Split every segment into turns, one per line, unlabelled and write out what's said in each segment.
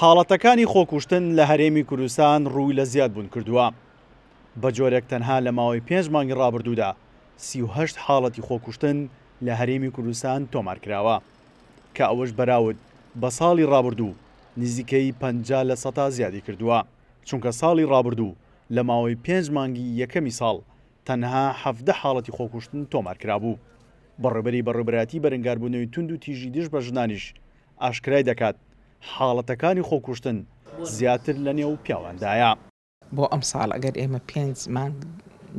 حاڵەتەکانی خۆکوشتن لە هەرێمی کوردستان ڕووی لە زیادبوون کردووە. بە جۆرێک تەنها لە ماوەی 5 مانگی ڕابردوودا 38 حاڵەتی خۆکوشتن لە هەرێمی کوردستان تۆمارکراوە کە ئەوەش بەراورد بە ساڵی ڕابردوو نزیکەی 50% زیادی کردووە، چونکە ساڵی ڕابردوو لە ماوەی 5 مانگی یەکەمی ساڵ تەنها 17 حاڵەتی خۆکوشتن تۆمارکرابوو. بەڕێبەری بەرەنگاربوونەوەی تونند و تیژی دژ بە ژنانیش ئاشکرای دەکات حاڵەتەکانی خۆکوشتن زیاتر لە نێو پیاوەندایە.
بۆ ئەم ساڵ ئەگەر ئێمە 5 مانگ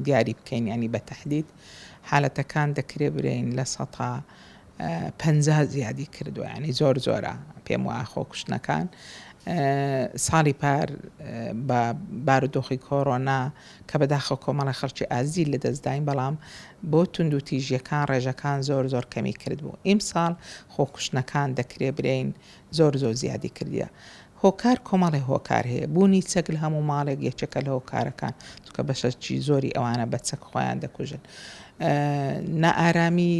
دیاری بکەین، ینی بە تەحدید حالەتەکان دەکرێ برین لە 150 زیادی کردووە، ینی زۆر زۆرە پێم وایە خۆکوشتنەکان. ساڵی پار بە بارودۆخی کۆڕۆنا کە بەداخەوە کۆمەڵە خەڵکی ئازیل لە دەستداین، بەڵام بۆ تونند و تیژیەکان ڕێژەکان زۆر زۆر کەمی کردبوو. ئیم ساڵ خۆکوشتنەکان دەکرێ برین زۆر زیادی کردیە. هۆکار کۆمەڵی هۆکار هەیە، بوونی چەک لە هەموو ماڵێک یەکێکە لە هۆکارەکان، چونکە بەشەکی زۆری ئەوانە بە چەک خۆیان دەکوژن. نائارامی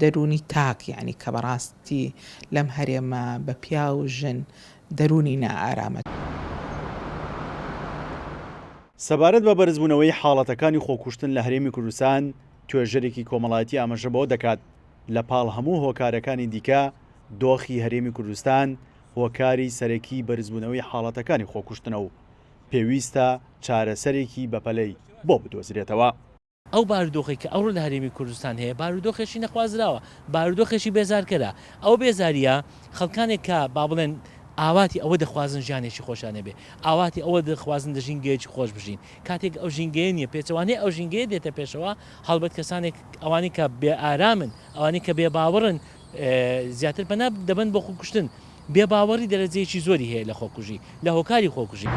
دەرونی تاک، یعنی کە بەڕاستی لەم هەرێمە بە پیا و ژن دەرونی نائارامە.
سەبارەت بە بەرزبوونەوەی حاڵەتەکانی خۆکوشتن لە هەرێمی کوردستان، توێژەرێکی کۆمەڵایەتی ئاماژە بۆ دەکات لە پاڵ هەموو هۆکارەکانی دیکە دۆخی هەرێمی کوردستان هۆکاری سەرەکی بەرزبوونەوەی حاڵەتەکانی خۆکوشتنە و پێویستە چارەسەرێکی بەپەلەی بۆ بدۆزرێتەوە.
ئەو بارودۆخی کە ئەوڕۆ لە هەرێمی کوردستان هەیە بارودۆخێکی نەخوازراوە، بارودۆخێکی بێزارکەرە. ئەو بێزاریە خەڵکانێک کە با بڵێن ئاواتی ئەوە دەخوازن ژیانێکی خۆشانە بێ، ئاواتی ئەوە دەخوازن دە ژینگەیەکی خۆش بژین. کاتێک ئەو ژینگەیە نییە، پێچەوانەیە ئەو ژینگەیە دێتە پێشەوە، هەڵبەت کەسانێک ئەوانی کە بێ ئارامن، ئەوانی کە بێ باوەڕن زیاتر پەنا دەبن بۆ خۆکوشتن. بێ باوەڕی دەرەجەیەکی زۆری هەیە لە خۆکوژی، لە هۆکاری خۆکوژی.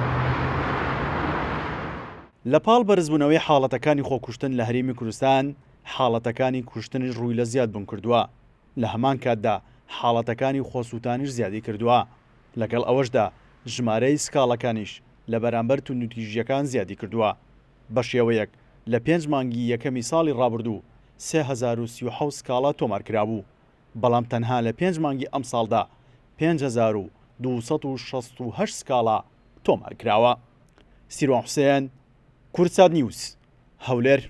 لە پاڵ بەرزبوونەوەی حاڵەتەکانی خۆکوشتن لە هەرێمی کوردستان، حاڵەتەکانی کوشتنیش ڕووی لە زیاد بوون کردووە. لە هەمان کاتدا حاڵەتەکانی خۆسووتانیش زیادی کردووە. لەگەڵ ئەوەشدا ژمارەی سکاڵەکانیش لە بەرامبەر توندوتیژیەکان زیادی کردووە. بە شێوەیەک لە 5 مانگی یەکەمی ساڵی ڕابردوو 3037 سکاڵا تۆمارکرابوو، بەڵام تەنها لە 5 مانگی ئەم ساڵدا 5268 سکاڵا تۆمارکراوە. سیروان حوسێن، کورتسات نیوز، هەولێر.